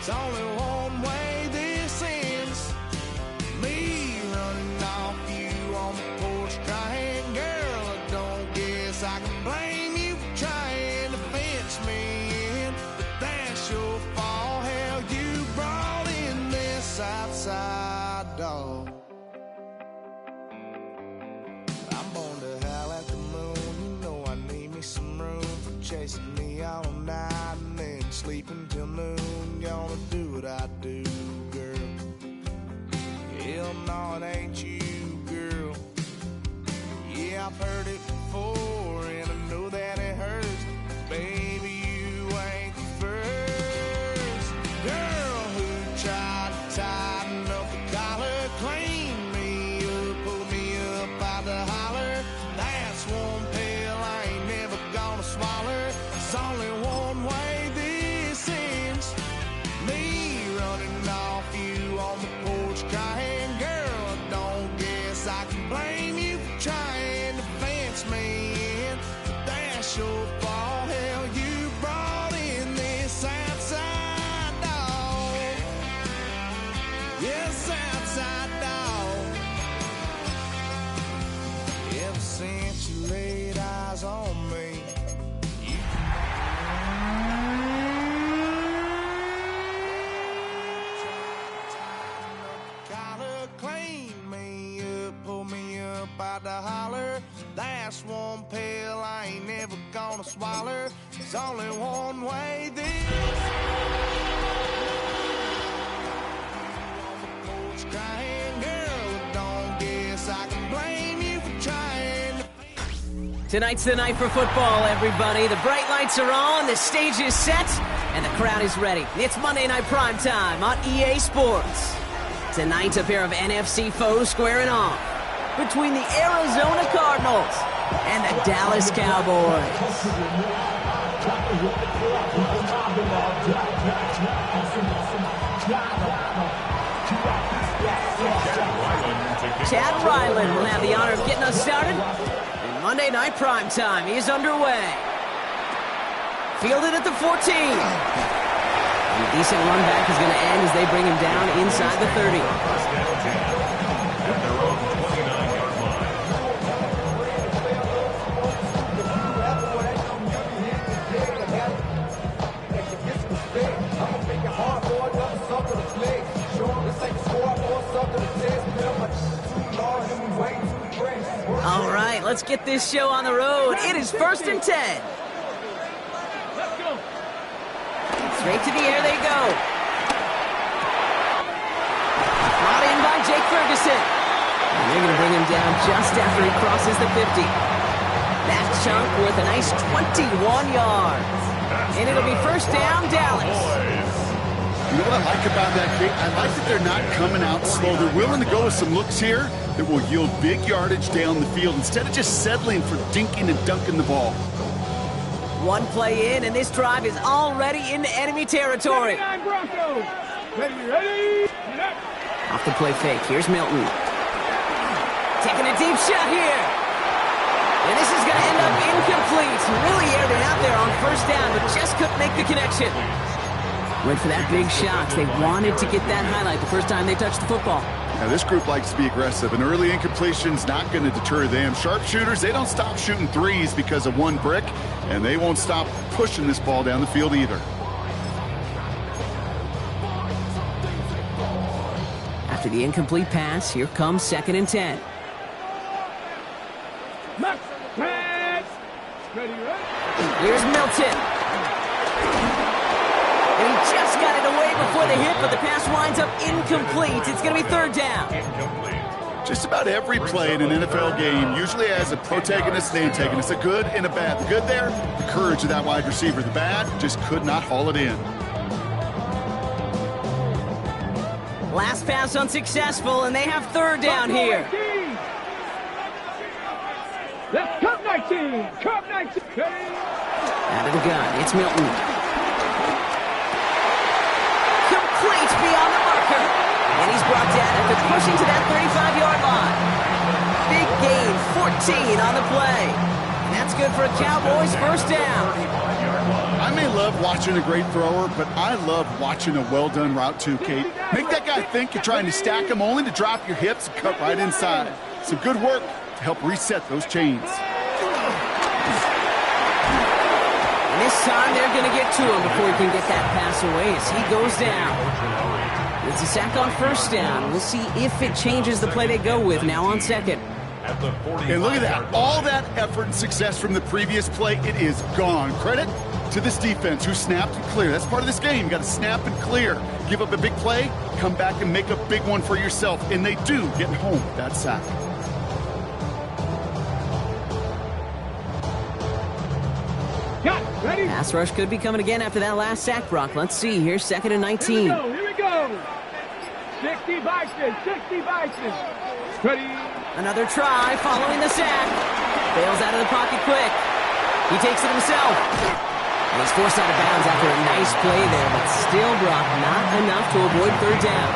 It's only one way this ends. Me running off you on the porch crying. Girl, I don't guess I can blame you for trying to fence me in. But that's your fault. Hell, you brought in this outside dog. I'm born to howl at the moon. You know I need me some room for chasing me all night and then sleeping till noon. Gonna do what I do, girl. Hell no, it ain't you, girl. Yeah, I've heard it before, and I know that it hurts. Baby, you ain't the first girl who tried to tighten up the collar, clean me up, pull me up out the holler. That's one pill I ain't never gonna swallow. It's only one way this ends. Me running off you on the porch crying. Girl, I don't guess I can blame you for trying to fence me in. But that's your fault. Hell, you brought in this outside dog. Yes, outside dog. Ever since you laid eyes on me, clean me up, pull me up out the holler. That's one pill I ain't never gonna swallow. There's only one way this. Crying, girl, don't guess I can blame you for trying to. Tonight's the night for football, everybody. The bright lights are on, the stage is set, and the crowd is ready. It's Monday Night Primetime on EA Sports. Tonight, a pair of NFC foes squaring off between the Arizona Cardinals and the Dallas Cowboys. Chad Ryland will have the honor of getting us started, and Monday Night Primetime is underway. Fielded at the 14. And a decent run back is going to end as they bring him down inside the 30. All right, let's get this show on the road. It is 1st and 10. Straight to the air they go. Brought in by Jake Ferguson. And they're going to bring him down just after he crosses the 50. That chunk worth a nice 21 yards. And it'll be 1st down, Dallas. You know what I like about that, Kate? I like that they're not coming out slow. They're willing to go with some looks here that will yield big yardage down the field instead of just settling for dinking and dunking the ball. One play in, and this drive is already into enemy territory. Off the play fake. Here's Milton. Taking a deep shot here. And this is going to end up incomplete. Really aired it out there on 1st down, but just couldn't make the connection. Went for that big shot. They wanted to get that highlight the first time they touched the football. Now, this group likes to be aggressive. An early incompletion's not going to deter them. Sharpshooters, they don't stop shooting threes because of one brick, and they won't stop pushing this ball down the field either. After the incomplete pass, here comes 2nd and 10. Here's Milton. And he just got it away before the hit, but the pass winds up incomplete. It's going to be 3rd down. Just about every play in an NFL game usually has a protagonist and antagonist, a good and a bad. The good there, the courage of that wide receiver. The bad, just could not haul it in. Last pass unsuccessful, and they have 3rd down here. That's Cup 19. Cup 19. Out of the gun, it's Milton. Complete beyond the marker. And he's brought down after pushing to that 35-yard line. Big gain, 14 on the play. that's good for a Cowboys first down. I may love watching a great thrower, but I love watching a well-done route too, Kate. Make that guy think you're trying to stack him only to drop your hips and cut right inside. Some good work to help reset those chains. And this time they're going to get to him before he can get that pass away as he goes down. It's a sack on first down. We'll see if it changes the play they go with now on second. And look at that. All that effort and success from the previous play, it is gone. Credit to this defense who snapped and cleared. That's part of this game. You got to snap and clear. Give up a big play, come back and make a big one for yourself. And they do get home with that sack. Ready? Pass rush could be coming again after that last sack, Brock. Let's see here, 2nd and 19. Here we go. 60 Bison, 60 Bison. Ready? Another try following the sack. Bails out of the pocket quick. He takes it himself. And he's forced out of bounds after a nice play there, but still, Brock, not enough to avoid third down.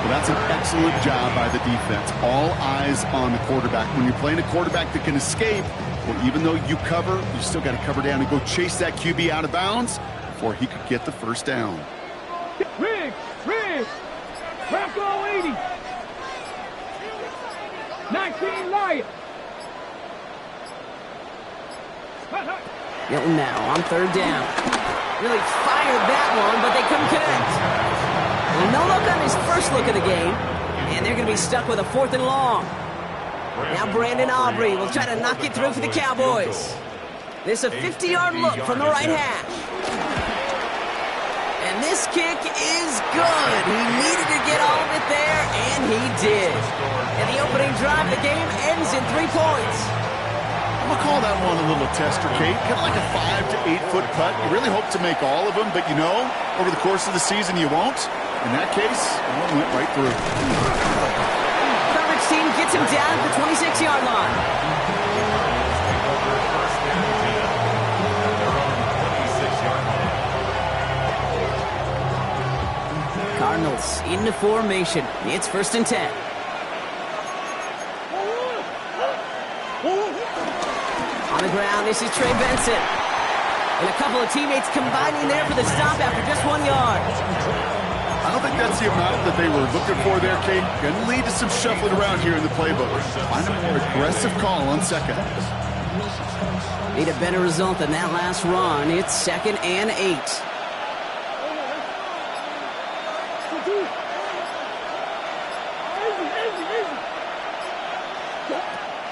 Well, that's an excellent job by the defense. All eyes on the quarterback. When you're playing a quarterback that can escape, well, even though you cover, you still got to cover down and go chase that QB out of bounds before he could get the first down. Riggs, Bronco 80. 19 Lions. Milton now on third down. Really fired that one, but they couldn't connect. Well, no look on his first look of the game, and they're going to be stuck with a 4th and long. Now Brandon Aubrey will try to knock it through for the Cowboys. This is a 50-yard look from the right hash. And this kick is good. He needed to get all of it there, and he did. And the opening drive, the game ends in 3 points. I'm going to call that one a little tester, Kate. Kind of like a 5 to 8 foot putt. You really hope to make all of them, but you know, over the course of the season, you won't. In that case, it went right through. Coverage team gets him down at the 26-yard line. Cardinals into formation. It's 1st and 10. On the ground, this is Trey Benson. And a couple of teammates combining there for the stop after just 1 yard. I don't think that's the amount that they were looking for there, Kate. Going to lead to some shuffling around here in the playbook. Find a more aggressive call on second. Need a better result than that last run. It's 2nd and 8.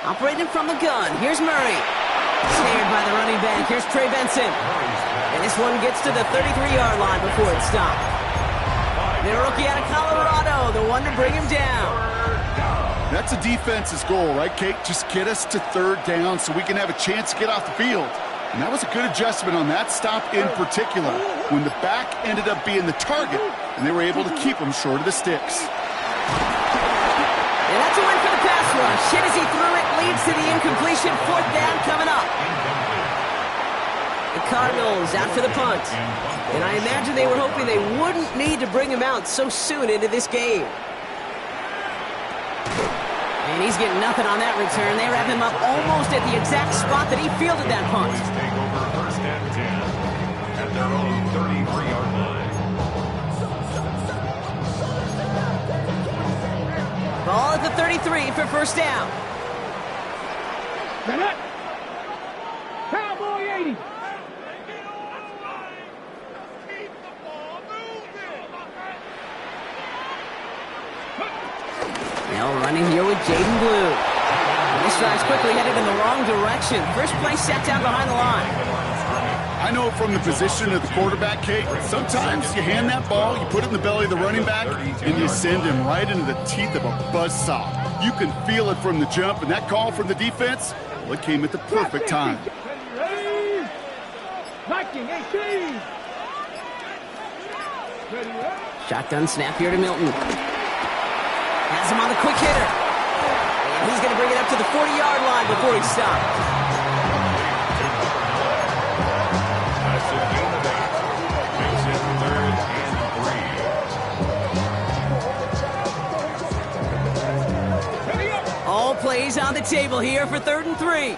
Operating from the gun. Here's Murray. Snared by the running back. Here's Trey Benson. And this one gets to the 33-yard line before it's stopped. The rookie out of Colorado, the one to bring him down. That's a defense's goal, right, Kate? Just get us to 3rd down so we can have a chance to get off the field. And that was a good adjustment on that stop in particular, when the back ended up being the target, and they were able to keep him short of the sticks. And that's a win for the pass rush. Hit as he threw it, leads to the incompletion. 4th down coming up. The Cardinals out for the punt. And I imagine they were hoping they wouldn't need to bring him out so soon into this game. And he's getting nothing on that return. They wrap him up almost at the exact spot that he fielded that punt. Take over 1st and 10 at their own 33-yard line. Ball at the 33 for 1st down. Cowboy 80. Now running here with Jaden Blue. And this drive's quickly headed in the wrong direction. First play set down behind the line. I know from the position of the quarterback, Kate, sometimes you hand that ball, you put it in the belly of the running back, and you send him right into the teeth of a buzzsaw. You can feel it from the jump, and that call from the defense, well, it came at the perfect time. Ready? 19-18. Shotgun snap here to Milton. Has him on the quick hitter. And he's going to bring it up to the 40-yard line before he stops. That's a gain of 8. Makes it 3rd and 3. All plays on the table here for 3rd and 3.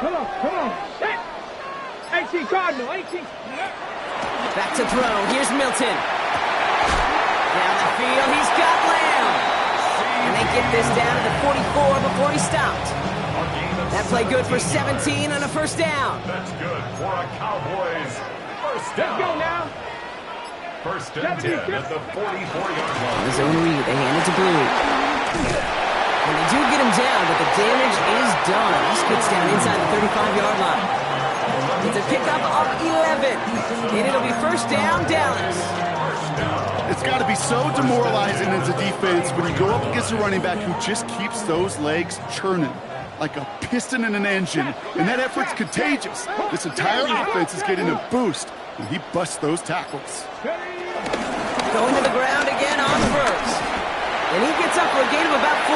Come on. Set. 18 Cardinal, 18. Back to throw. Here's Milton. Down the field, he's got Lamb. And they get this down to the 44 before he stopped. That play good for 17 and a first down. That's good for a Cowboys first down. Let's go now. First and 10 at the 44-yard line. The zone read, they hand it to Blue. And they do get him down, but the damage is done. He skits down inside the 35-yard line. It's a pickup of 11, and it'll be first down, Dallas. It's got to be so demoralizing as a defense when you go up against a running back who just keeps those legs churning like a piston in an engine, and that effort's contagious. This entire offense is getting a boost when he busts those tackles. Going to the ground again on first. And he gets up for a gain of about 4.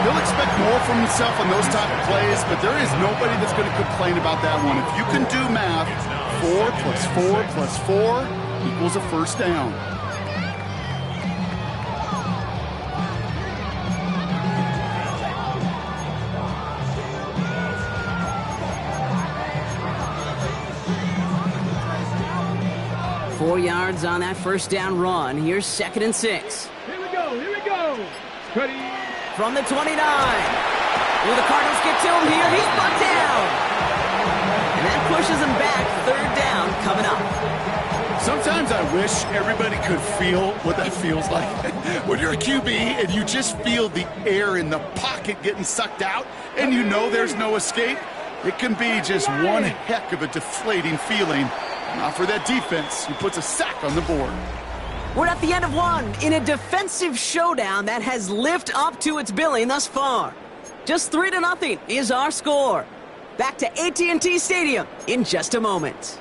He'll expect more from himself on those type of plays, but there is nobody that's going to complain about that one. If you can do math, 4 plus 4 plus 4 equals a first down. Four yards on that first down run. Here's 2nd and 6. Here we go. Cuddy. From the 29. Will the Cardinals get to him here? He's brought down. And that pushes him back. 3rd down coming up. Sometimes I wish everybody could feel what that feels like. When you're a QB and you just feel the air in the pocket getting sucked out and you know there's no escape, it can be just one heck of a deflating feeling. Not for that defense, who puts a sack on the board. We're at the end of one in a defensive showdown that has lived up to its billing thus far. Just 3-0 is our score. Back to AT&T Stadium in just a moment.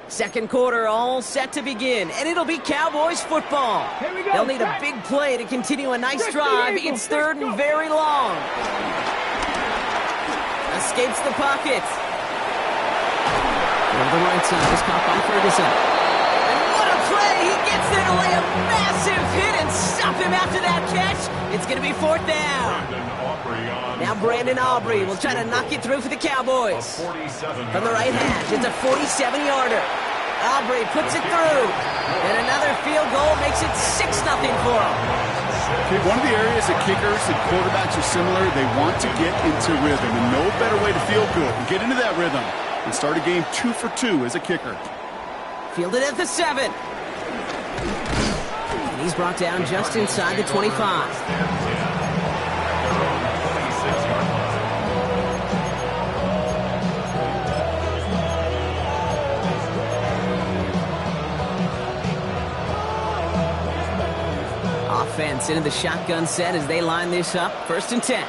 Second quarter all set to begin, and it'll be Cowboys football. Here we go. They'll need a big play to continue a nice drive. It's 3rd and very long. Escapes the pocket. Over the right side is caught by Ferguson. And what a play! He gets there to lay a massive hit and stop him after that catch. It's going to be 4th down. Now Brandon Aubrey will try to knock it through for the Cowboys. From the right hash, it's a 47-yarder. Aubrey puts it through. And another field goal makes it 6-0 for him. Okay, one of the areas that kickers and quarterbacks are similar, they want to get into rhythm. And no better way to feel good and get into that rhythm and start a game 2 for 2 as a kicker. Fielded at the 7. And he's brought down just inside the 25. Offense into the shotgun set as they line this up. 1st and 10.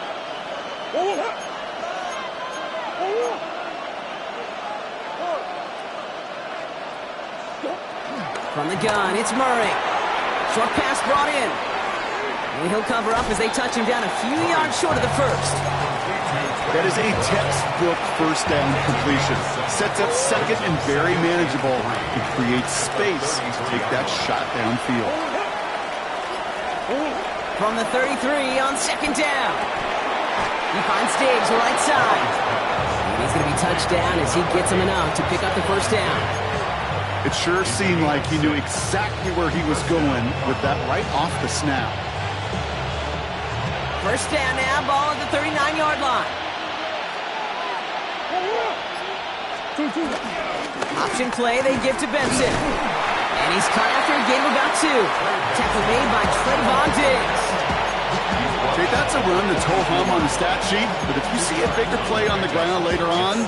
From the gun, it's Murray. Short pass brought in. And he'll cover up as they touch him down a few yards short of the 1st. That is a textbook first down completion. Sets up 2nd and very manageable and creates space to take that shot downfield. From the 33 on 2nd down. He finds Diggs right side. And he's going to be touched down as he gets him enough to pick up the first down. It sure seemed like he knew exactly where he was going with that right off the snap. First down now, ball at the 39-yard line. Option play they give to Benson. And he's caught after a gain of about 2. Tackle made by Trayvon Diggs. Okay, that's a run that's ho-hum on the stat sheet, but if you see a bigger play on the ground later on,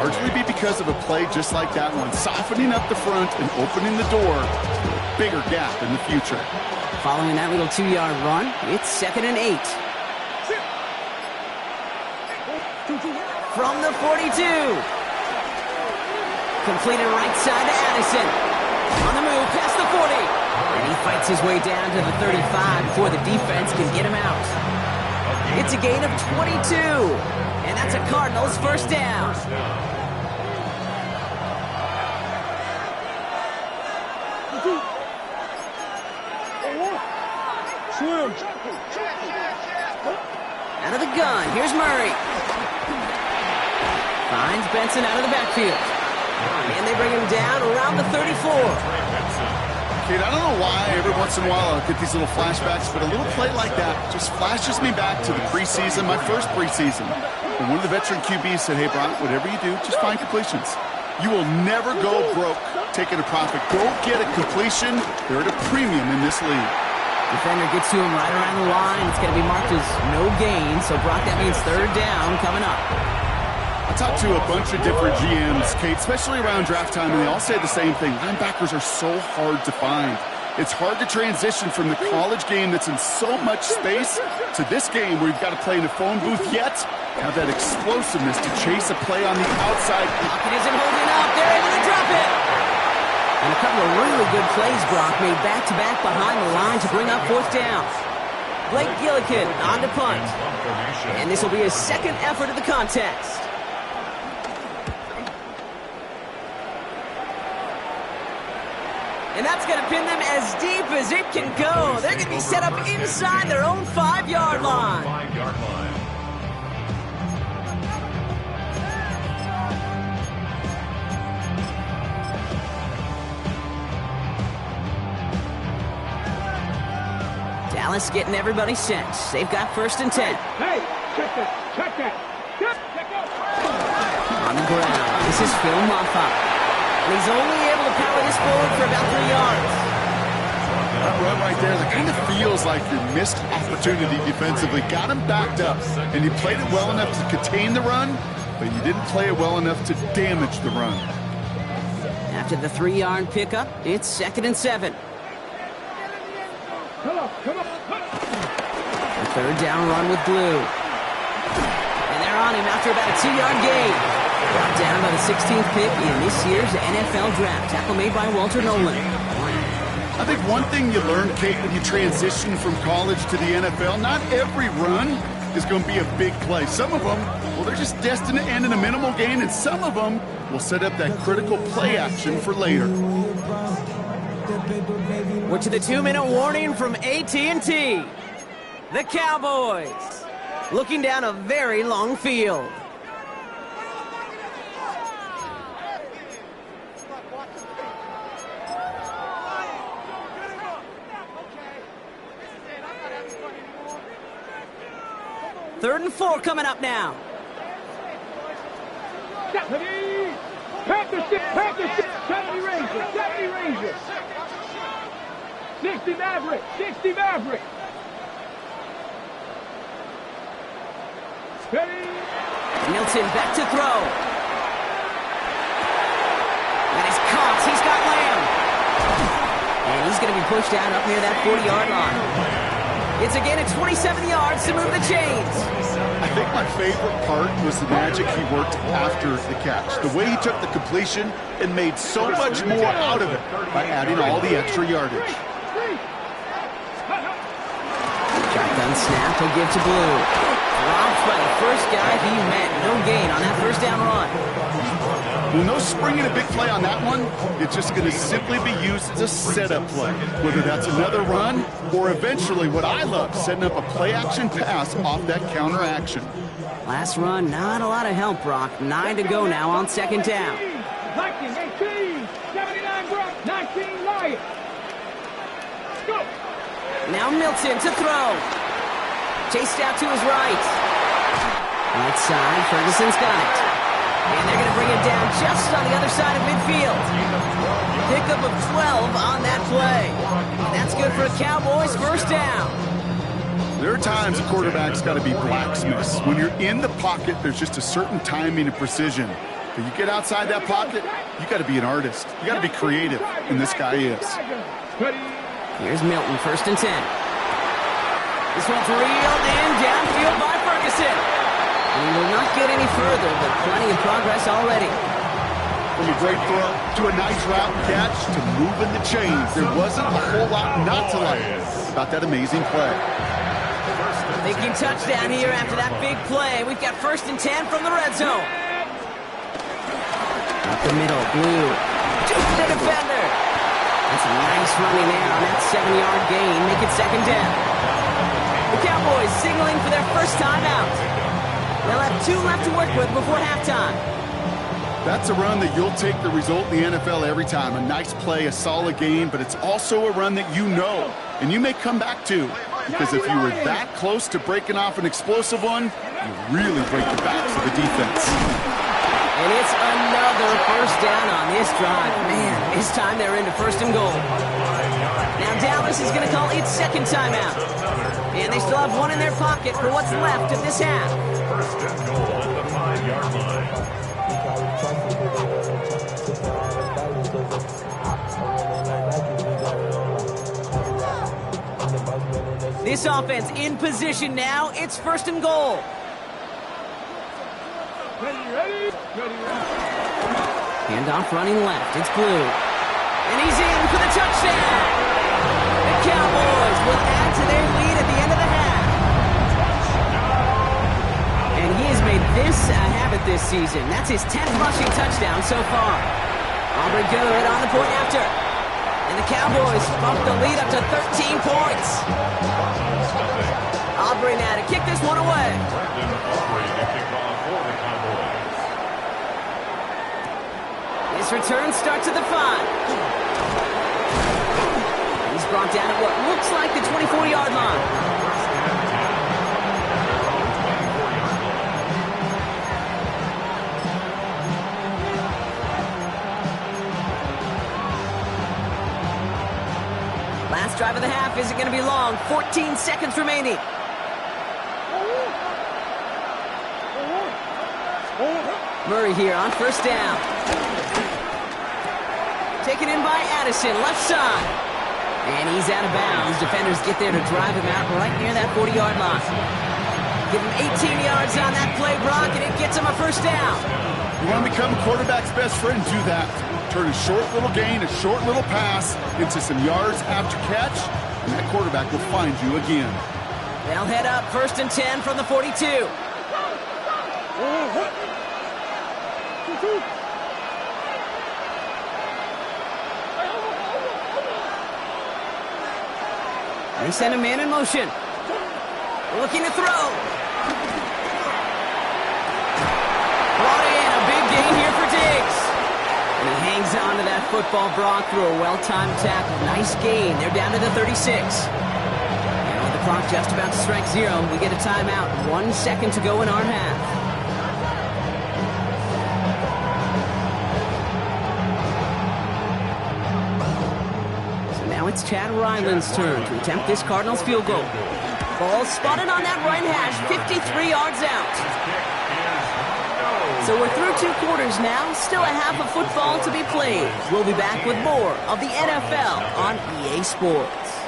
largely be because of a play just like that one, softening up the front and opening the door to a bigger gap in the future. Following that little 2-yard run, it's 2nd and 8. From the 42. Completed right side to Addison. On the move, past the 40. And he fights his way down to the 35 before the defense can get him out. It's a gain of 22. And that's a Cardinals first down. swim. Out of the gun, here's Murray. Finds Benson out of the backfield. And they bring him down around the 34. Kate, I don't know why every once in a while I'll get these little flashbacks, but a little play like that just flashes me back to the preseason, my first preseason. And one of the veteran QBs said, hey, Brock, whatever you do, just find completions. You will never go broke taking a profit. Go get a completion. They're at a premium in this league. Defender gets to him right around the line. It's going to be marked as no gain. So, Brock, that means third down coming up. I talked to a bunch of different GMs, Kate, especially around draft time, and they all say the same thing. Linebackers are so hard to find. It's hard to transition from the college game that's in so much space to this game where you've got to play in a phone booth, yet have that explosiveness to chase a play on the outside. Pocket isn't holding up. They're able to drop it. And a couple of really good plays, Brock, made back-to-back behind the line to bring up fourth down. Blake Gillikin on to punt. And this will be his second effort of the contest. And that's going to pin them as deep as it can go. They're going to be set up inside their own 5-yard line. 5-yard line. Dallas getting everybody set. They've got first and 10. Hey, check that. Check that. Check that. On the ground, this is Phil Moffa. And he's only able to power this forward for about 3 yards. That run right there, that kind of feels like your missed opportunity defensively. Got him backed up, and you played it well enough to contain the run, but you didn't play it well enough to damage the run. After the 3-yard pickup, it's 2nd and 7. Come on. A third down run with Blue. And they're on him after about a 2-yard gain. Brought down by the 16th pick in this year's NFL draft. Tackle made by Walter Nolan. I think one thing you learn, Kate, when you transition from college to the NFL, not every run is going to be a big play. Some of them, well, they're just destined to end in a minimal gain, and some of them will set up that critical play action for later. We're to the 2-minute warning from AT&T. The Cowboys looking down a very long field. Third and 4 coming up now. Panther 70 Rangers. 60 Maverick. Ready? Milton back to throw. And he's caught. He's got Lamb. And he's going to be pushed out up near that 40-yard line. It's a gain of 27 yards to move the chains. I think my favorite part was the magic he worked after the catch. The way he took the completion and made so much more out of it by adding all the extra yardage. Shotgun snap, he'll give to Blue. Dropped by the first guy he met. No gain on that first down run. Well, no springing a big play on that one. It's just going to simply be used as a setup play, whether that's another run or eventually what I love, setting up a play-action pass off that counter action. Last run, not a lot of help, Brock. 9 to go now on 2nd down. 19, 18, 79 Brock, 19 Lions. Go. Now Milton to throw. Chased out to his right. Right side, Ferguson's got it. And they're going to bring it down just on the other side of midfield. Pickup of 12 on that play. And that's good for a Cowboys first down. There are times a quarterback's got to be blacksmiths. When you're in the pocket, there's just a certain timing and precision. But you get outside that pocket, you got to be an artist. You got to be creative, and this guy is. Here's Milton, 1st and 10. This one's reeled in downfield by Ferguson. And he will not get any further, but plenty of progress already. From a great throw to a nice route catch to moving the chains, there wasn't a whole lot not to like about that amazing play. Thinking touchdown here after that big play. We've got 1st and 10 from the red zone. Up the middle, Blue. Just the defender. That's a nice running there on that 7-yard gain. Make it 2nd down. The Cowboys signaling for their first timeout. They'll have 2 left to work with before halftime. That's a run that you'll take the result in the NFL every time. A nice play, a solid game, but it's also a run that you know and you may come back to. Because if you were that close to breaking off an explosive one, you really break the backs of the defense. And it's another first down on this drive. Man, this time they're into first and goal. Now Dallas is going to call its second timeout. And they still have 1 in their pocket for what's left of this half. First and goal at the 5-yard line. This offense in position now. It's first and goal. Ready. Handoff running left. It's Blue. And he's in for the touchdown. The Cowboys will add to their lead at the end of the half. And he has made this a habit this season. That's his 10th rushing touchdown so far. Aubrey good on the point after. And the Cowboys bump the lead up to 13 points. Aubrey now to kick this one away. This return starts at the 5. He's brought down at what looks like the 24-yard line. Last drive of the half isn't going to be long. 14 seconds remaining. Murray here on first down. Taken in by Addison, left side. And he's out of bounds. Defenders get there to drive him out right near that 40-yard line. Give him 18 yards on that play, Brock, and it gets him a first down. You want to become a quarterback's best friend? Do that. Turn a short little gain, a short little pass into some yards after catch, and that quarterback will find you again. They'll head up first and 10 from the 42. They send a man in motion. Looking to throw. Brought in, a big gain here for Diggs. And he hangs on to that football, Brock, through a well-timed tackle. Nice gain. They're down to the 36. And with the clock just about to strike 0, we get a timeout. 1 second to go in our half. Now it's Chad Ryland's turn to attempt this Cardinals field goal. Ball spotted on that right hash, 53 yards out. So we're through 2 quarters now, still a half of football to be played. We'll be back with more of the NFL on EA Sports.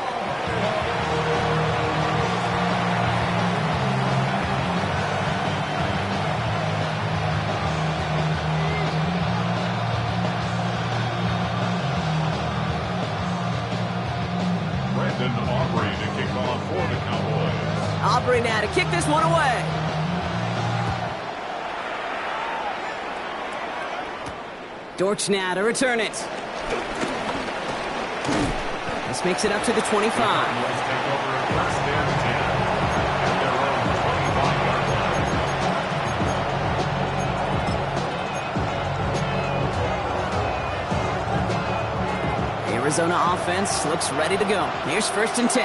Aubrey to kick off for the Cowboys. Aubrey now to kick this one away. Dortch now to return it. This makes it up to the 25. Let's take over at first and 10 at their own 25-yard line. Arizona offense looks ready to go. Here's first and 10.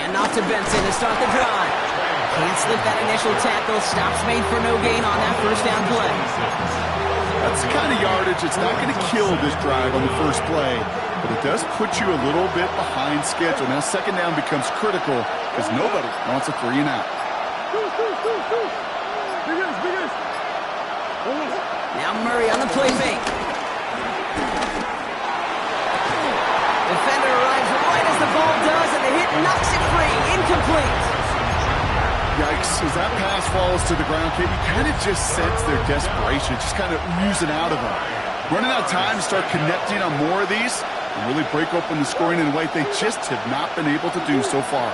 And off to Benson to start the drive. Can't slip that initial tackle. Stops made for no gain on that first down play. That's the kind of yardage that's not going to kill this drive on the first play, but it does put you a little bit behind schedule. Now second down becomes critical because nobody wants a 3 and out. Now Murray on the play fake. Defender arrives right as the ball does, and the hit knocks it free. Incomplete. Yikes, as that pass falls to the ground, Kate, you kind of just sense their desperation, just kind of oozing out of them. Running out of time to start connecting on more of these and really break open the scoring in a way they just have not been able to do so far.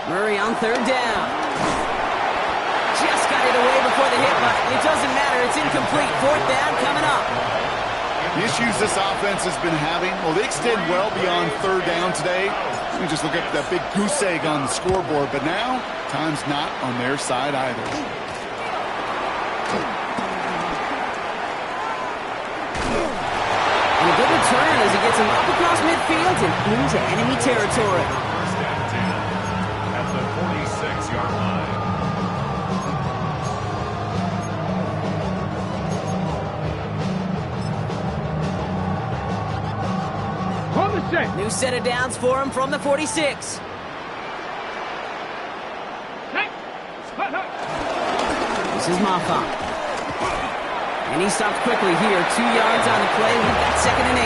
Murray on third down. it away before the hit, but it doesn't matter. It's incomplete. Fourth down coming up. The issues this offense has been having, well, they extend well beyond third down today. You can just look at that big goose egg on the scoreboard, but now time's not on their side either. And a good return as he gets him up across midfield and into enemy territory. First and 10 at the 46-yard line. On the set. New set of downs for him from the 46. This is Maffa. And he stopped quickly here. 2 yards on the play. We've got 2nd and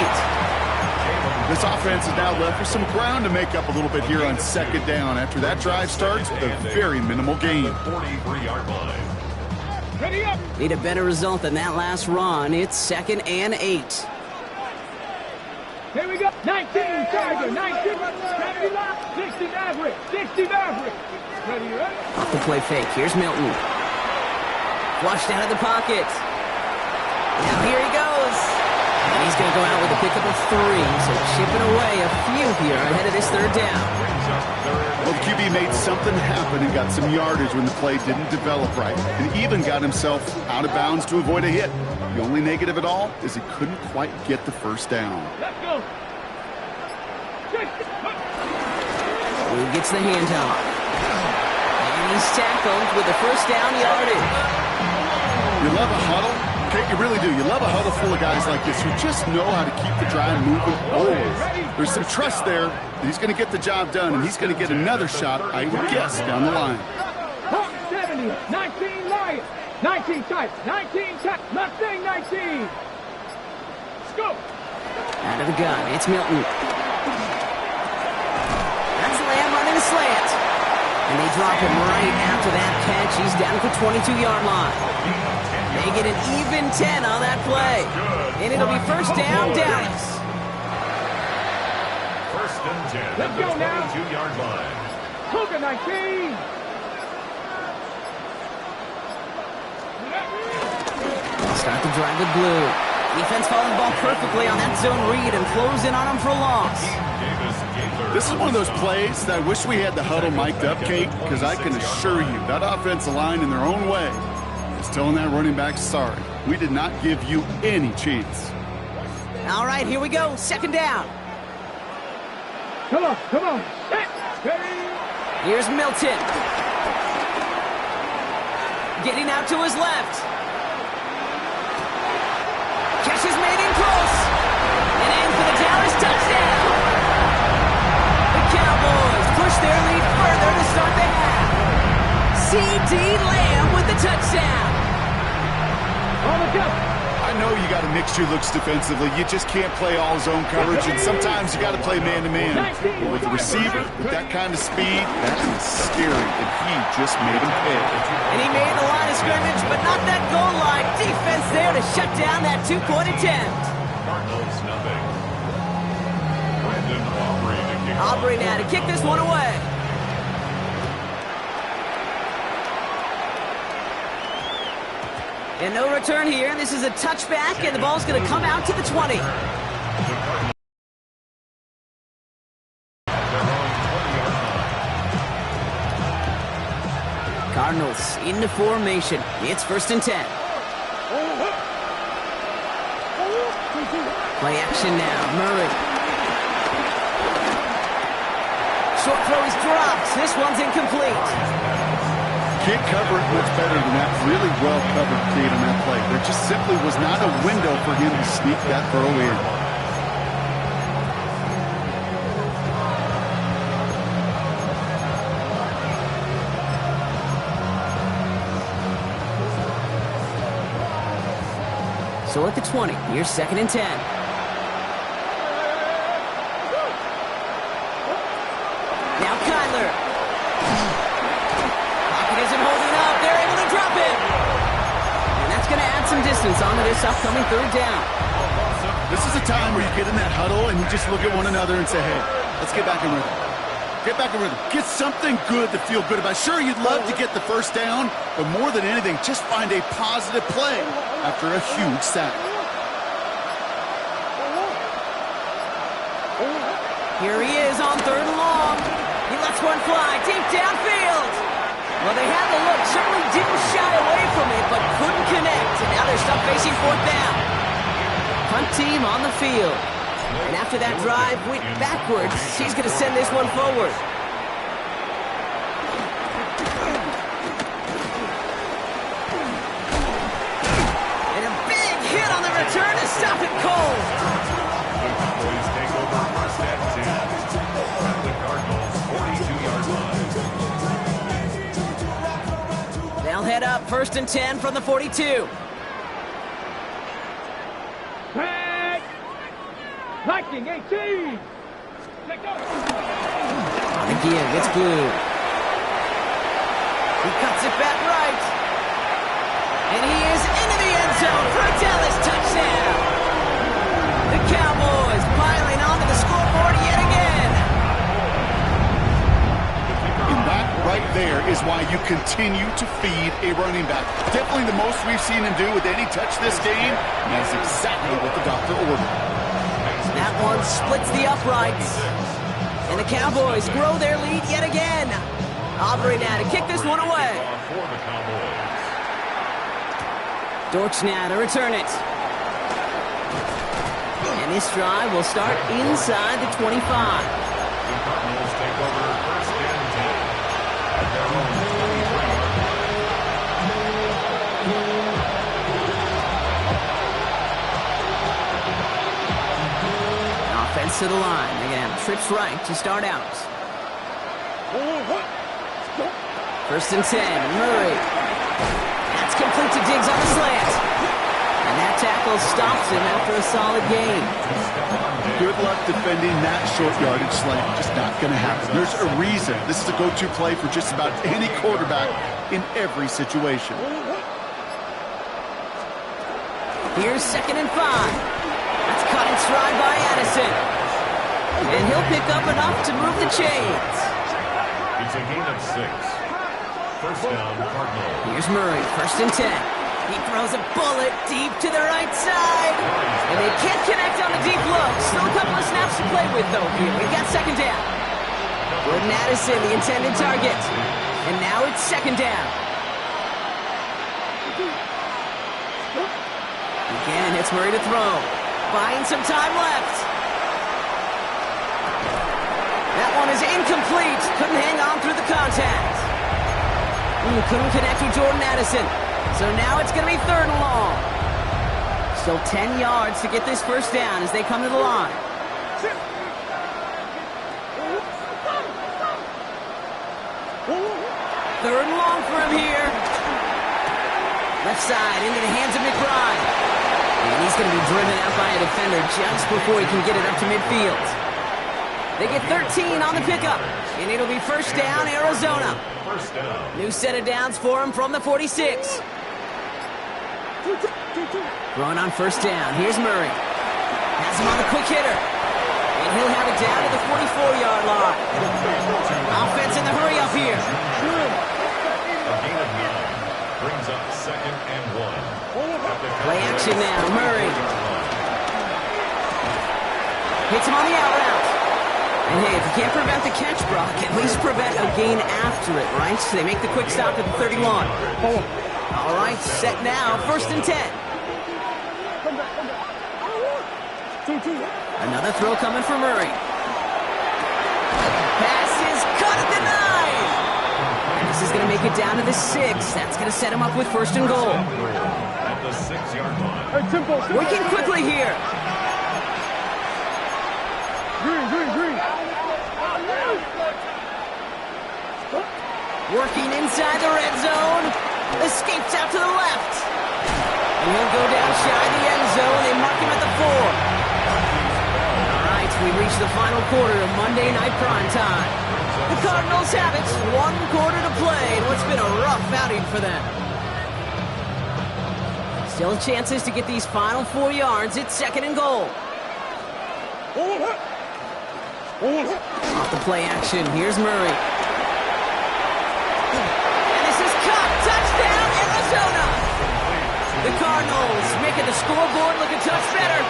8. This offense is now left with some ground to make up a little bit here on 2nd down after that drive starts with a very minimal gain. 43-yard line. Ready up. Need a better result than that last run. It's 2nd and 8. Here we go. 19 Tiger. 19. 60 Maverick. 60 Maverick. Ready, ready? Off the play fake. Here's Milton. Flushed out of the pocket. Now here he goes. And he's going to go out with a pickup of 3. So chipping away a few here ahead of this 3rd down. Well, the QB made something happen and got some yardage when the play didn't develop right. And even got himself out of bounds to avoid a hit. The only negative at all is he couldn't quite get the 1st down. Let's go. He gets the handoff. And he's tackled with the 1st down yardage. You love a huddle? Okay, you really do. You love a huddle full of guys like this who just know how to keep the drive moving always. There's some trust there. He's going to get the job done, and he's going to get another shot, I would guess, down the line. 70, 19 Lions, 19 type, 19 type, Mustang 19. Let's go. Out of the gun, it's Milton. That's Lamb running a slant. And they drop him right after that catch. He's down at the 22-yard line. They get an even 10 on that play. And it'll be 1st down, Dallas. 1st and 10 Let's at the go now. 22-yard line. Cougar 19. Start the drive with blue. Defense following the ball perfectly on that zone read and close in on him for a loss. This is one of those plays that I wish we had the huddle mic'd up, Kate, because I can assure you that offensive line in their own way is telling that running back, sorry, we did not give you any chance. All right, here we go. 2nd down. Come on, come on. Set. Ready. Here's Milton. Getting out to his left. Catch is made in close. And in for the Dallas touchdown. The Cowboys push their lead further to start the half. C.D. Lamb with the touchdown. On the go. I know you got to mix your looks defensively. You just can't play all zone coverage, and sometimes you got to play man-to-man. But with a receiver with that kind of speed, that is scary, and he just made him pay. And he made the line of scrimmage, but not that goal line. Defense there to shut down that 2-point attempt. Cardinals nothing. Brandon Aubrey to kick off. Aubrey now to kick this one away. And no return here. This is a touchback, and the ball's going to come out to the 20. Their own 20-yard line. Cardinals into formation. It's 1st and 10. Play action now. Murray. Short throw is dropped. This one's incomplete. Can't cover it much better than that. Really well covered, Kate, on that play. There just simply was not a window for him to sneak that throw in. So at the 20, here's 2nd and 10. Now Kyler. Pocket isn't holding up. They're able to drop it. And that's going to add some distance onto this upcoming 3rd down. This is a time where you get in that huddle and you just look at one another and say, hey, let's get back in rhythm. Get back in rhythm. Get something good to feel good about. Sure, you'd love to get the first down, but more than anything, just find a positive play after a huge sack. Here he is on 3rd and long. He lets one fly deep downfield. Well, they had the look, certainly didn't shy away from it, but couldn't connect, and now they're stuck facing 4th down. Punt team on the field. And after that drive went backwards, he's going to send this one forward. And a big hit on the return to stop it cold. The Cowboys take over 1st and 10 at the Cardinals' 42-yard line. They'll head up 1st and 10 from the 42. Tag! Lightning 18! Again, it's Blue. He cuts it back right. And he is into the end zone for a Dallas touchdown. The Cowboys piling onto the scoreboard yet again. And that right there is why you continue to feed a running back. Definitely the most we've seen him do with any touch this game. And that's exactly what the doctor ordered. That one splits the uprights. And the Cowboys grow their lead yet again. Aubrey now to kick this one away. For the Cowboys. Dortch now to return it. And this drive will start inside the 25. The Cardinals take over 1st and 10 at their own 23-yard line. Offense to the line. They're going to have trips right to start out. 1st and 10. Murray. That's complete to Diggs on the slant. And that tackle stops him after a solid gain. Good luck defending that short yardage slant. Just not going to happen. There's a reason. This is a go-to play for just about any quarterback in every situation. Here's 2nd and 5. That's caught in stride by Addison. And he'll pick up enough to move the chains. It's a gain of 6. 1st down, Cardinals. Here's Murray, 1st and 10. He throws a bullet deep to the right side. And they can't connect on the deep look. Still a couple of snaps to play with, though, here. We've got 2nd down. Jordan Addison, the intended target. And now it's 2nd down. Again, it's Murray to throw. Buying some time left. That one is incomplete. Couldn't hang on through the contact. Couldn't connect with Jordan Addison. So now it's going to be 3rd and long. Still 10 yards to get this 1st down as they come to the line. 3rd and long for him here. Left side into the hands of McBride. And he's going to be driven out by a defender just before he can get it up to midfield. They get 13 on the pickup, and it'll be 1st down, Arizona. 1st down. New set of downs for him from the 46. Throwing on 1st down. Here's Murray. Has him on the quick hitter. And he'll have it down to the 44-yard line. Offense in the hurry up here. A gain of 9 brings up 2nd and 1. Play action now. Murray hits him on the out route. And hey, if you can't prevent the catch, Brock, at least prevent a gain after it, right? So they make the quick stop at the 31. All right, set now. 1st and 10. Another throw coming for Murray. Pass is caught at the 9. And this is going to make it down to the 6. That's going to set him up with 1st and goal. At the 6-yard line. Working quickly here. Working inside the red zone. Escapes out to the left. And he'll go down shy of the end zone. They mark him at the 4. All right, we reach the final quarter of Monday Night Prime Time. The Cardinals have it. 1 quarter to play in what's been a rough outing for them. Still chances to get these final 4 yards. It's 2nd and goal. Off the play action, here's Murray. And this is caught. Touchdown, Arizona! The Cardinals making the scoreboard look a touch better.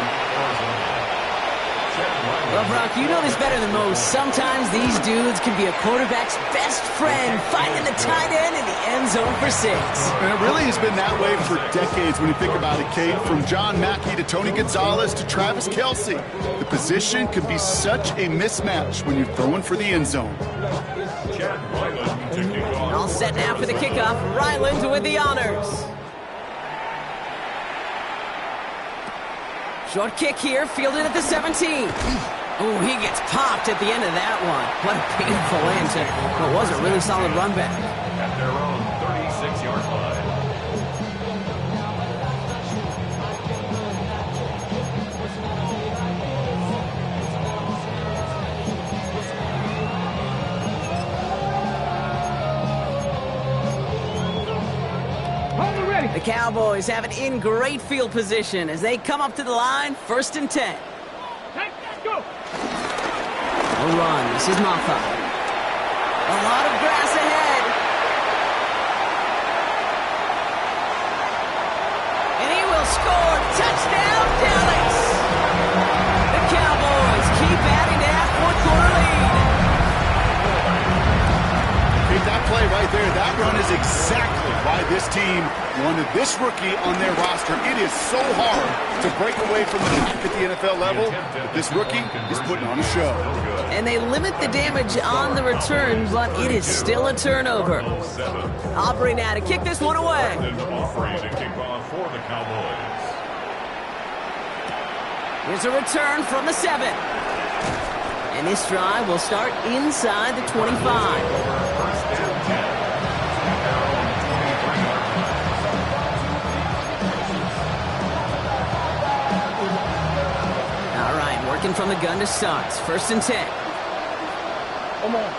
Well, Brock, you know this better than most. Sometimes these dudes can be a quarterback's best friend, finding the tight end in the end zone for 6. And it really has been that way for decades when you think about it, Kate. From John Mackey to Tony Gonzalez to Travis Kelce. The position can be such a mismatch when you're throwing for the end zone. All set now for the kickoff. Ryland with the honors. Short kick here, fielded at the 17. Oh, he gets popped at the end of that one. What a painful end to what was a really solid run back. At their own 36-yard line. The Cowboys have it in great field position as they come up to the line, 1st and 10. Go. A run. This is Maffa. A lot of grass ahead. And he will score. Touchdown, Dallas! The Cowboys keep adding to that fourth-quarter lead. Take that play right there. That run is exactly why this team wanted this rookie on their roster. It is so hard to break away from the pack at the NFL level, but this rookie is putting on a show. And they limit the damage on the return, but it is still a turnover. Aubrey now to kick this one away. Aubrey to kick off for the Cowboys. Here's a return from the 7. And this drive will start inside the 25. Working from the gun to start. 1st and 10. Omaha.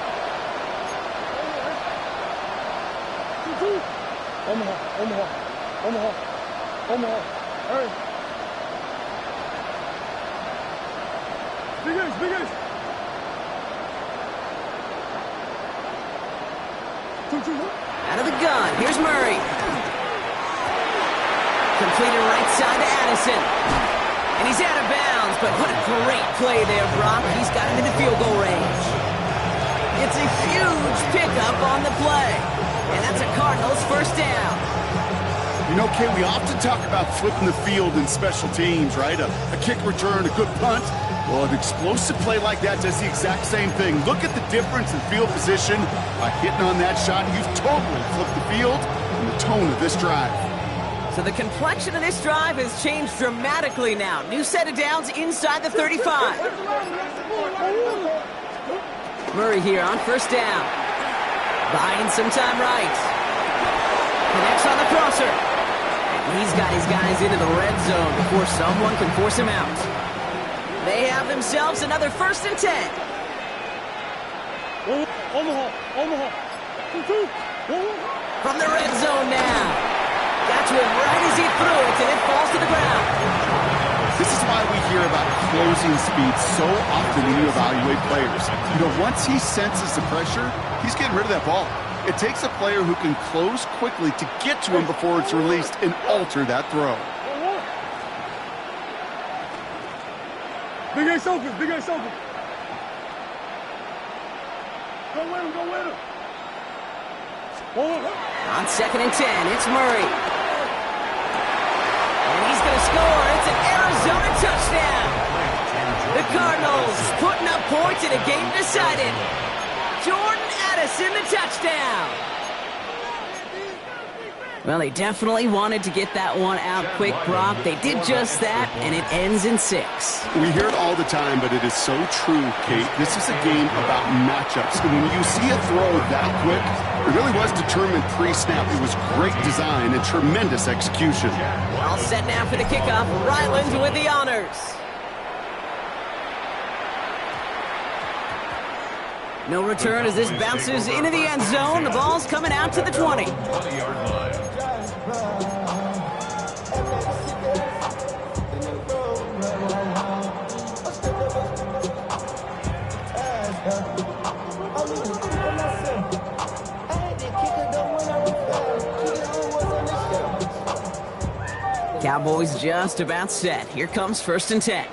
Hurry. Big ace. Out of the gun. Here's Murray. Completed right side to Addison. And he's out of bounds, but what a great play there, Brock. He's got him in the field goal range. It's a huge pickup on the play. And that's a Cardinals 1st down. You know, Kate, we often talk about flipping the field in special teams, right? A kick return, a good punt. Well, an explosive play like that does the exact same thing. Look at the difference in field position. By hitting on that shot, you've totally flipped the field and the tone of this drive. So the complexion of this drive has changed dramatically now. New set of downs inside the 35. Murray here on 1st down. Buying some time right. Connects on the crosser. And he's got his guys into the red zone before someone can force him out. They have themselves another 1st and 10. Omaha. From the red zone now. Got to him right as he threw it, and it falls to the ground. This is why we hear about closing speed so often when you evaluate players. You know, once he senses the pressure, he's getting rid of that ball. It takes a player who can close quickly to get to him before it's released and alter that throw. Big ace open. Go with him. On 2nd and 10, it's Murray. And he's going to score. It's an Arizona touchdown. The Cardinals putting up points in a game decided. Jordan Addison, the touchdown. Well, they definitely wanted to get that one out quick, Brock. They did just that, and it ends in 6. We hear it all the time, but it is so true, Kate. This is a game about matchups. And when you see a throw that quick, it really was determined pre-snap. It was great design and tremendous execution. All set now for the kickoff. Ryland with the honors. No return as this bounces into the end zone. The ball's coming out to the 20. 20-yard line. Cowboys just about set. Here comes 1st and 10.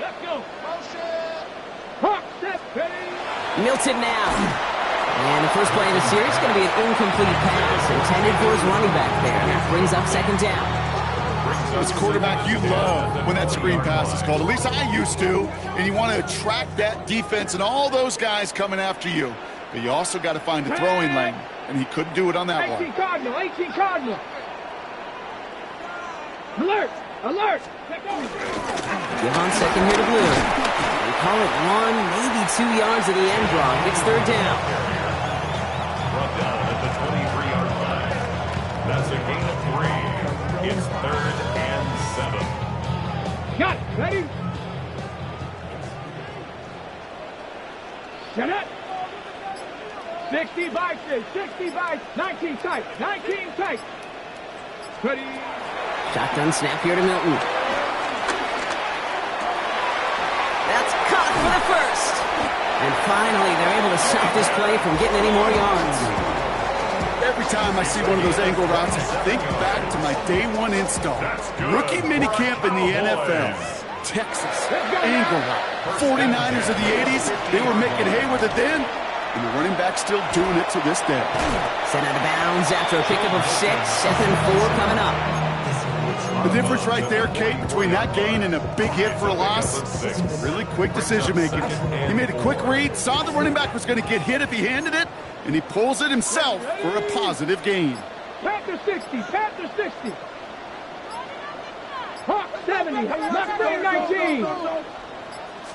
Let's go. Hawk, step, ready. Milton now. And the first play of the series is going to be an incomplete pass intended for his running back there. And that brings up 2nd down. As a quarterback, you love when that screen pass is called. At least I used to. And you want to attract that defense and all those guys coming after you. But you also got to find a throwing lane. And he couldn't do it on that 18 one. Cardinal, 18 Cardinal. Alert! Alert! Give on 2nd here to Blue. They call it 1, maybe 2 yards of the end draw. It's 3rd down. Brought down at the 23-yard line. That's a gain of 3. It's 3rd and 7. Got it. Ready? Set up. 60 by 6, 60 by 19 tight, 19 tight. Ready? Shotgun snap here to Milton. That's caught for the first. And finally, they're able to stop this play from getting any more yards. Every time I see one of those angle routes, I think back to my day 1 install. Rookie minicamp in the NFL. Texas, angle route. 49ers of the 80s, they were making hay with it then, and the running back's still doing it to this day. Sent out of bounds after a pickup of 6, 2nd and 4 coming up. The difference right there, Kate, between that gain and a big hit for a loss, really quick decision-making. He made a quick read, saw the running back was going to get hit if he handed it, and he pulls it himself for a positive gain. Panther 60, Panther 60. Hawk 70, left lane 19.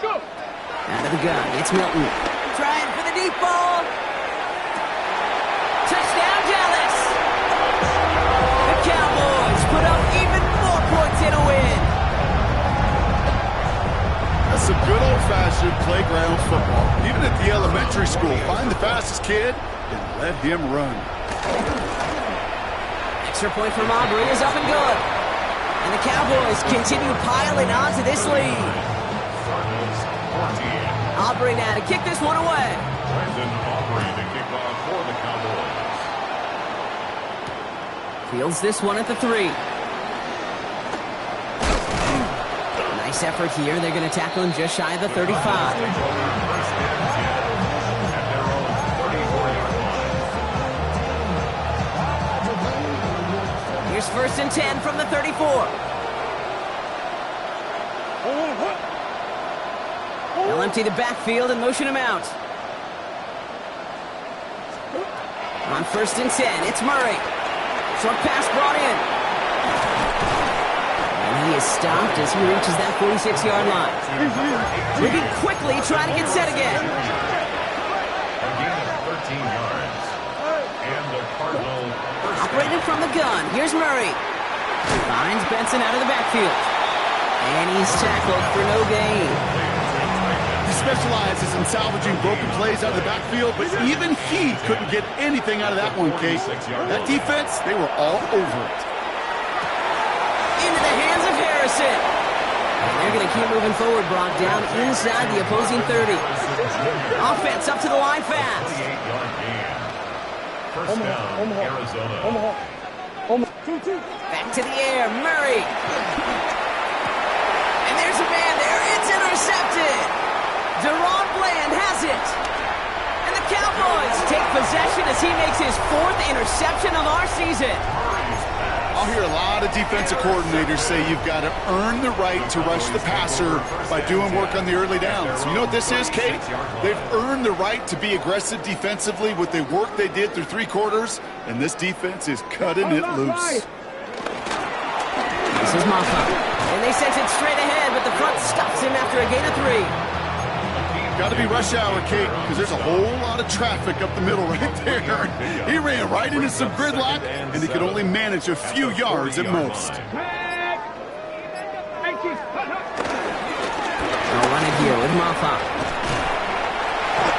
Go. Out of the gun, it's Milton. Trying for the deep ball. Touchdown, Dallas. The Cowboys put up even more points in a win. That's some good old-fashioned playground football. Even at the elementary school, find the fastest kid and let him run. Extra point from Aubrey is up and good. And the Cowboys continue piling on to this lead. Aubrey now to kick this one away. Brandon Aubrey to kick off for the Cowboys. Fields this one at the 3. Nice effort here. They're going to tackle him just shy of the 35. First and 10 at their own 34-yard line. Here's 1st and 10 from the 34. They'll empty the backfield and motion him out. On 1st and 10, it's Murray. Short pass brought in. And he is stopped as he reaches that 46-yard line. Moving quickly, trying to get set again. A gain of 13 yards. And the Cardinal first Operated from the gun. Here's Murray. Finds Benson out of the backfield. And he's tackled for no gain. He specializes in salvaging broken plays out of the backfield, but even he couldn't get anything out of that one, Kate. That defense, they were all over it. Into the hands of Harrison. And they're going to keep moving forward, brought down inside the opposing 30. Offense up to the line fast. 38-yard gain. First down, Arizona. Back to the air, Murray. And there's a man there. It's intercepted. Deron Bland has it. And the Cowboys take possession as he makes his 4th interception of our season. I'll hear a lot of defensive coordinators say you've got to earn the right to rush the passer by doing work on the early downs. You know what this is, Kate? They've earned the right to be aggressive defensively with the work they did through 3 quarters, and this defense is cutting it loose. This is Maffa. And they sent it straight ahead, but the front stops him after a gain of 3. Got to be rush hour, Kate, because there's a whole lot of traffic up the middle right there. He ran right into some gridlock, and he could only manage a few yards at most. They'll run it here with Maffa.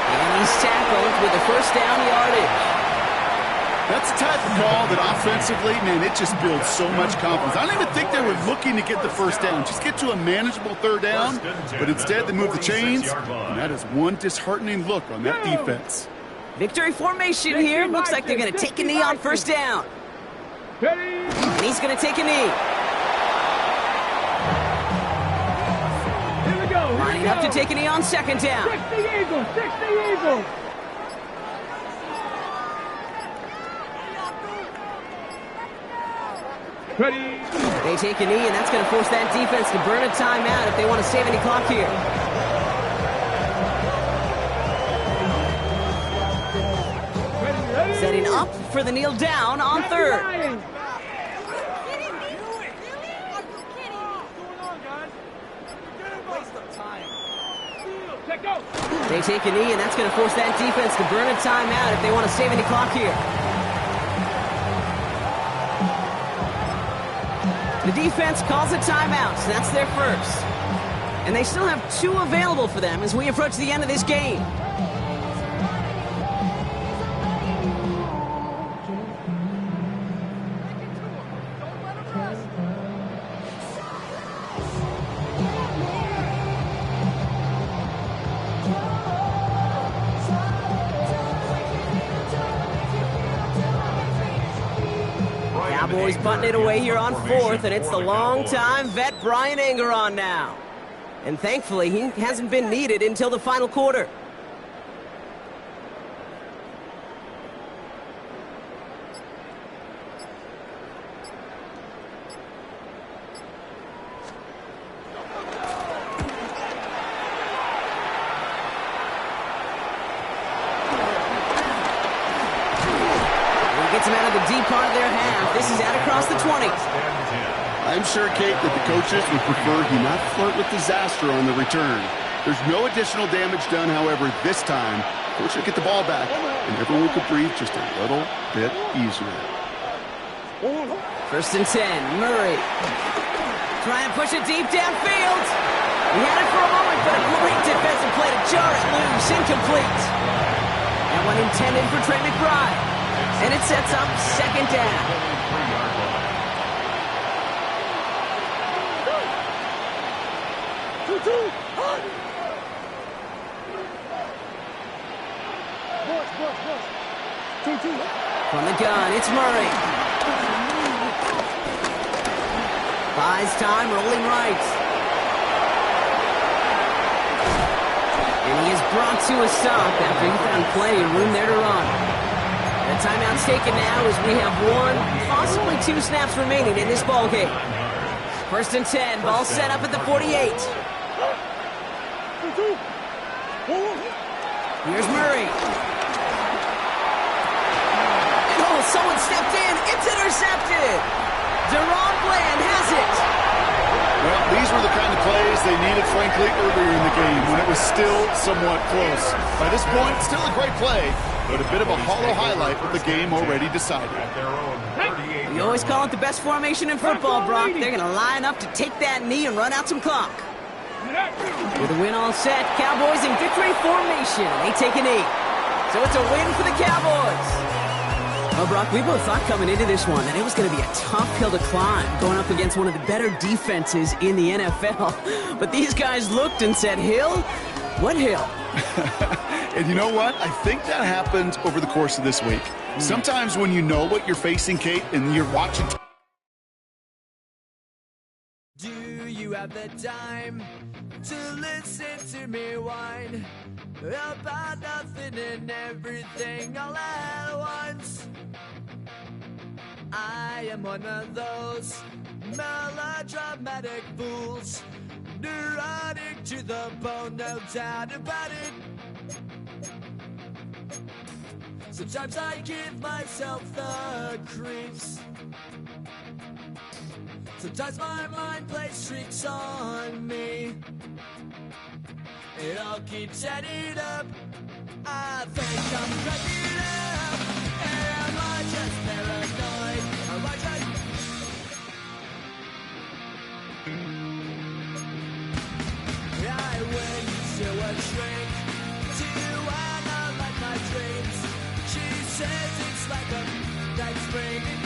And he's tackled with the first down yardage. That's the type of call that offensively, man, it just builds so much confidence. I don't even think they were looking to get the first down. Just get to a manageable third down, but instead they move the chains, and that is one disheartening look on that defense. Victory formation here. Looks like they're going to take a knee on first down. And he's going to take a knee. Here we go. Lining up to take a knee on second down. 60 Eagles, 60 Eagles. Ready. They take a knee, and that's going to force that defense to burn a timeout if they want to save any clock here. Ready. Setting up for the kneel down on third. They take a knee, and that's going to force that defense to burn a timeout if they want to save any clock here. The defense calls a timeout, so that's their first. And they still have 2 available for them as we approach the end of this game. Cowboys butting it away here on fourth, and it's the long-time vet Brian Anger on now. And thankfully, he hasn't been needed until the final quarter. Gets him out of the deep part of their half. This is out across the 20. I'm sure, Kate, that the coaches would prefer he not flirt with disaster on the return. There's no additional damage done, however, this time. Coach should get the ball back, and everyone could breathe just a little bit easier. First and 10, Murray. Trying to push it deep downfield. He had it for a moment, but a great defensive play to jar it loose. Incomplete. And one intended for Trey McBride. And it sets up second down. From the gun, it's Murray. Buys time, rolling right. And he is brought to a stop after he found plenty of room there to run. The timeout's taken now as we have 1, possibly 2 snaps remaining in this ball game. First and 10, ball set up at the 48. Here's Murray. And oh, someone stepped in. It's intercepted. Deron Bland has it. Well, these were the kind of plays they needed, frankly, earlier in the game when it was still somewhat close. By this point, still a great play, but a bit of a hollow highlight with the game already decided. You always call it the best formation in football, Brock. They're going to line up to take that knee and run out some clock. With the win all set, Cowboys in victory formation, and they take a knee. So it's a win for the Cowboys. Well, Brock, we both thought coming into this one that it was going to be a tough hill to climb, going up against one of the better defenses in the NFL. But these guys looked and said, Hill? What hill? And you know what? I think that happened over the course of this week. Sometimes when you know what you're facing, Kate, and you're watching... Do you have the time to listen to me whine about nothing and everything all at once? I am one of those melodramatic fools, neurotic to the bone, no doubt about it. Sometimes I give myself the creeps. Sometimes my mind plays tricks on me. It all keeps adding up. I think I'm cracking up. Am I just paranoid? Am I just... I went to a shrink to analyze my dreams. She says it's like a bringing